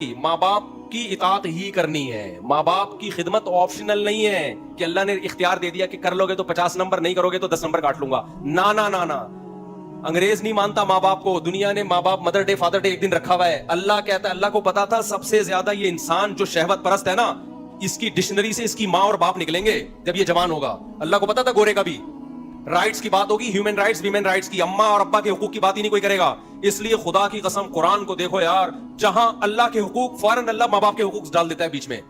ماں باپ کی اطاعت ہی کرنی ہے، ماں باپ کی خدمت آپشنل نہیں ہے کہ اللہ نے اختیار دے دیا کہ کر لو گے تو 50 نمبر، نہیں کرو گے تو 10 نمبر کاٹ لوں گا. نا نا نا نا، انگریز نہیں مانتا ماں باپ کو. دنیا نے ماں باپ مدر ڈے فادر ڈے ایک دن رکھا ہوا ہے. اللہ کہتا ہے، اللہ کو پتا تھا سب سے زیادہ یہ انسان جو شہوت پرست ہے نا، اس کی ڈکشنری سے اس کی ماں اور باپ نکلیں گے جب یہ جوان ہوگا. اللہ کو پتا تھا گورے کا بھی رائٹس کی بات ہوگی، ہیومن رائٹس، ویمن رائٹس کی، اماں اور ابا کے حقوق کی بات ہی نہیں کوئی کرے گا. اس لیے خدا کی قسم قرآن کو دیکھو یار، جہاں اللہ کے حقوق فوراً اللہ ماں باپ کے حقوق ڈال دیتا ہے بیچ میں.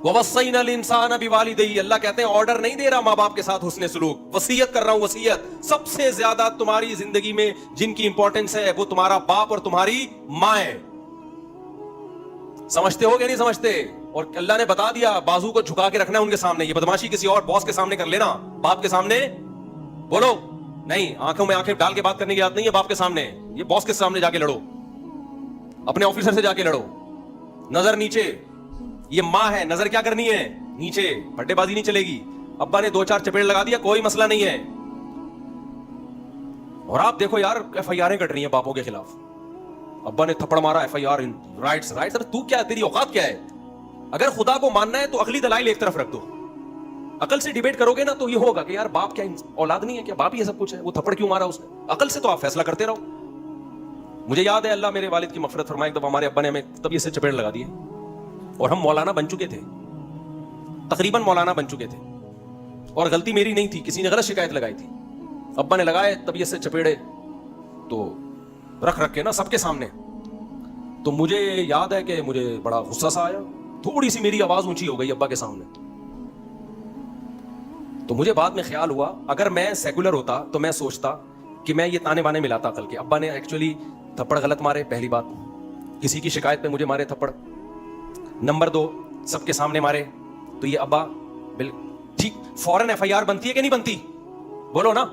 وَوَصَّيْنَا الْإِنسَانَ بِوَالِدَيْهِ، اللہ کہتے ہیں آرڈر نہیں دے رہا ماں باپ کے ساتھ حسن سلوک، وصیت کر رہا ہوں. وصیت سب سے زیادہ تمہاری زندگی میں جن کی امپورٹنس ہے وہ تمہارا باپ اور تمہاری ماں ہے. سمجھتے ہو کہ نہیں سمجھتے؟ اور اللہ نے بتا دیا بازو کو جھکا کے رکھنا ہے ان کے سامنے. یہ بدماشی کسی اور باس کے سامنے کر لینا، باپ کے سامنے بولو نہیں. آنکھوں میں آنکھیں ڈال کے بات کرنے کی یاد نہیں ہے باپ کے سامنے. یہ باس کے سامنے جا کے لڑو، اپنے آفیسر سے جا کے لڑو. نظر نیچے، یہ ماں ہے، نظر کیا کرنی ہے؟ نیچے. بڈے بازی نہیں چلے گی. ابا نے 2-4 چپیڑ لگا دیا کوئی مسئلہ نہیں ہے. اور آپ دیکھو یار FIR کٹ رہی ہیں باپوں کے خلاف. ابا نے تھپڑ مارا، FIR، رائٹس. تو کیا تیری اوقات کیا ہے؟ اگر خدا کو ماننا ہے تو عقلی دلائل ایک طرف رکھ دو. عقل سے ڈیبیٹ کرو گے نا تو یہ ہوگا کہ یار باپ کیا اولاد نہیں ہے کیا؟ باپ ہی یہ سب کچھ ہے، وہ تھپڑ کیوں مارا اس نے؟ عقل سے تو آپ فیصلہ کرتے رہو. مجھے یاد ہے، اللہ میرے والد کی مغفرت فرمائے، ایک دفعہ ہمارے ابا نے ہمیں طبیعت سے چپیڑ لگا دی اور ہم مولانا بن چکے تھے، تقریباً مولانا بن چکے تھے، اور غلطی میری نہیں تھی، کسی نے غلط شکایت لگائی تھی. ابا نے لگائے طبیعت سے چپیڑے تو رکھ کے نا سب کے سامنے. تو مجھے یاد ہے کہ مجھے بڑا غصہ سا آیا، تھوڑی سی میری آواز اونچی ہو گئی ابا کے سامنے. تو مجھے بعد میں خیال ہوا اگر میں سیکولر ہوتا تو میں سوچتا کہ میں یہ تانے بانے ملاتا عقل کے. ابا نے ایکچولی تھپڑ غلط مارے، پہلی بات، کسی کی شکایت پہ مجھے مارے تھپڑ. نمبر 2 سب کے سامنے مارے. تو یہ ابا ٹھیک فوراً FIR بنتی ہے کہ نہیں بنتی؟ بولو نا.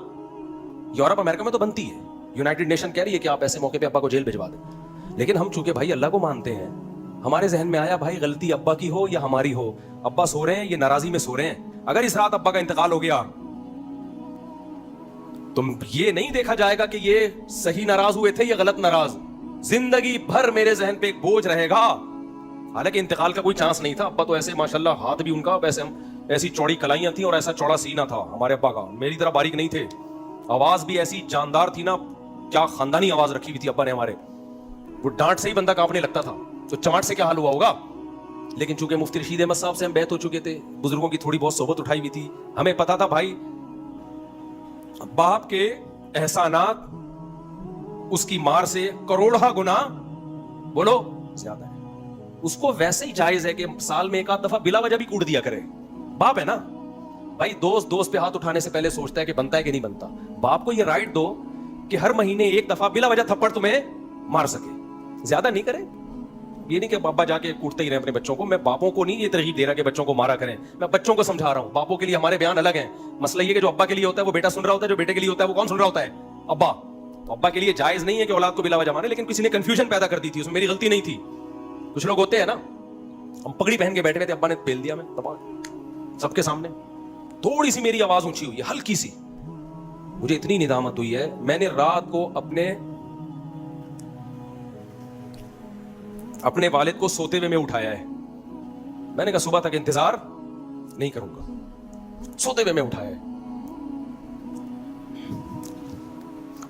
یورپ امریکہ میں تو بنتی ہے، یونائٹڈ نیشن کہہ رہی ہے کہ آپ ایسے موقع پہ ابا کو جیل بھجوا دیں. لیکن ہم چونکہ بھائی اللہ کو مانتے ہیں، ہمارے ذہن میں آیا بھائی غلطی ابا کی ہو یا ہماری ہو، ابا سو رہے ہیں، یہ ناراضی میں سو رہے ہیں، اگر اس رات ابا کا انتقال ہو گیا تو یہ نہیں دیکھا جائے گا کہ یہ صحیح ناراض ہوئے تھے یا غلط ناراض. زندگی بھر میرے ذہن پہ ایک بوجھ رہے گا. حالانکہ انتقال کا کوئی چانس نہیں تھا. ابا تو ایسے ماشاءاللہ ہاتھ بھی ان کا ویسے ایسی چوڑی کلائیاں تھیں اور ایسا چوڑا سینہ تھا ہمارے ابا کا، میری طرح باریک نہیں تھے. آواز بھی ایسی جاندار تھی نا، کیا خاندانی آواز رکھی ہوئی تھی ابا نے ہمارے. وہ ڈانٹ سے ہی بندہ کانپنے لگتا تھا، تو چماٹ سے کیا حال ہوا ہوگا. لیکن چونکہ مفتی رشید احمد صاحب سے ہم بیعت ہو چکے تھے، بزرگوں کی تھوڑی بہت صحبت اٹھائی ہوئی تھی، ہمیں پتا تھا بھائی باپ کے احسانات اس کی مار سے کروڑہ گنا بولو زیادہ ہے. اس کو ویسے ہی جائز ہے کہ سال میں ایک آدھ دفعہ بلا وجہ بھی کوٹ دیا کرے. باپ ہے نا بھائی، دوست پہ ہاتھ اٹھانے سے پہلے سوچتا ہے کہ بنتا ہے کہ نہیں بنتا. باپ کو یہ رائٹ دو کہ ہر مہینے ایک دفعہ بلا وجہ تھپڑ تمہیں مار سکے، زیادہ نہیں کرے. یہ نہیں کہ بابا جا کے کوٹتے ہی رہے اپنے بچوں کو. میں باپوں کو نہیں یہ ترغیب دے رہا کہ بچوں کو مارا کریں، میں بچوں کو سمجھا رہا ہوں. باپوں کے لیے ہمارے بیان الگ ہیں. مسئلہ یہ کہ جو ابا کے لیے ہوتا ہے وہ بیٹا سن رہا ہوتا ہے، جو بیٹے کے لیے ہوتا ہے وہ کون سن رہا ہوتا ہے؟ ابا. تو ابا کے لیے جائز نہیں ہے کہ اولاد کو بلا وجہ مارے، لیکن کسی نے کنفیوژن پیدا کر دی تھی، اس میں میری غلطی نہیں تھی. کچھ لوگ ہوتے ہیں نا، ہم پگڑی پہن کے بیٹھے ہوئے تھے، ابا نے پیل دیا میں سب کے سامنے. تھوڑی سی میری آواز اونچی ہوئی ہے، ہلکی سی. مجھے اتنی ندامت ہوئی ہے، میں نے رات کو اپنے والد کو سوتے ہوئے میں اٹھایا ہے. میں نے کہا صبح تک انتظار نہیں کروں گا، سوتے ہوئے میں اٹھایا ہے.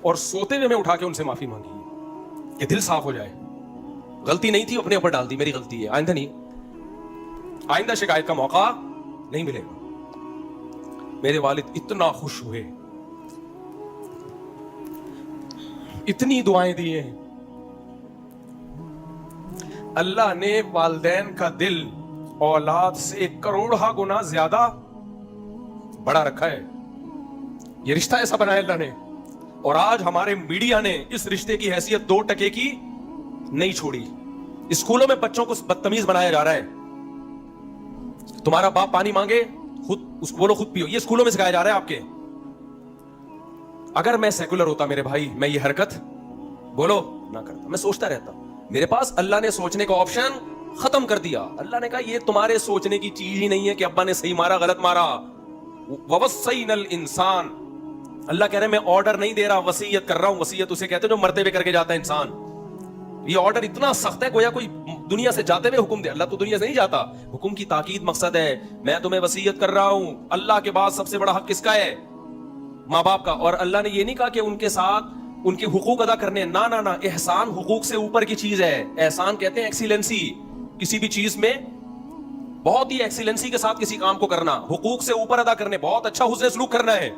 اور سوتے ہوئے میں اٹھا کے ان سے معافی مانگی کہ دل صاف ہو جائے. غلطی نہیں تھی، اپنے اوپر ڈال دی، میری غلطی ہے، آئندہ نہیں، آئندہ شکایت کا موقع نہیں ملے گا. میرے والد اتنا خوش ہوئے، اتنی دعائیں دی ہیں. اللہ نے والدین کا دل اولاد سے کروڑہ گنا زیادہ بڑا رکھا ہے. یہ رشتہ ایسا بنایا اللہ نے. اور آج ہمارے میڈیا نے اس رشتے کی حیثیت 2 ٹکے کی نہیں چھوڑی. اسکولوں میں بچوں کو بدتمیز بنایا جا رہا ہے. تمہارا باپ پانی مانگے خود اس کو بولو خود پیو، یہ اسکولوں میں سکھایا جا رہا ہے آپ کے. اگر میں سیکولر ہوتا میرے بھائی، میں یہ حرکت بولو نہ کرتا. میں سوچتا رہتا، میرے پاس اللہ نے سوچنے کا آپشن ختم کر دیا. اللہ نے کہا یہ تمہارے سوچنے کی چیز ہی نہیں ہے کہ ابا نے صحیح مارا غلط مارا. وَوَصَّيْنَا الْإِنسَانَ، اللہ کہہ رہے ہیں میں آرڈر نہیں دے رہا، وصیت کر رہا ہوں. وصیت اسے کہتے ہیں جو مرتے ہوئے کر کے جاتا ہے انسان. یہ آرڈر اتنا سخت ہے گویا کوئی دنیا سے جاتے ہوئے حکم دے. اللہ تو دنیا سے نہیں جاتا, حکم کی تاکید مقصد ہے. میں تمہیں وصیت کر رہا ہوں, اللہ کے بعد سب سے بڑا حق کس کا ہے؟ ماں باپ کا. اور اللہ نے یہ نہیں کہا کہ ان کے ساتھ ان کے حقوق ادا کرنے, نہ نہ نہ, احسان حقوق سے اوپر کی چیز ہے. احسان کہتے ہیں ایکسیلنسی, کسی بھی چیز میں بہت ہی ایکسیلنسی کے ساتھ کسی کام کو کرنا, حقوق سے اوپر ادا کرنے, بہت اچھا حسن سلوک کرنا ہے.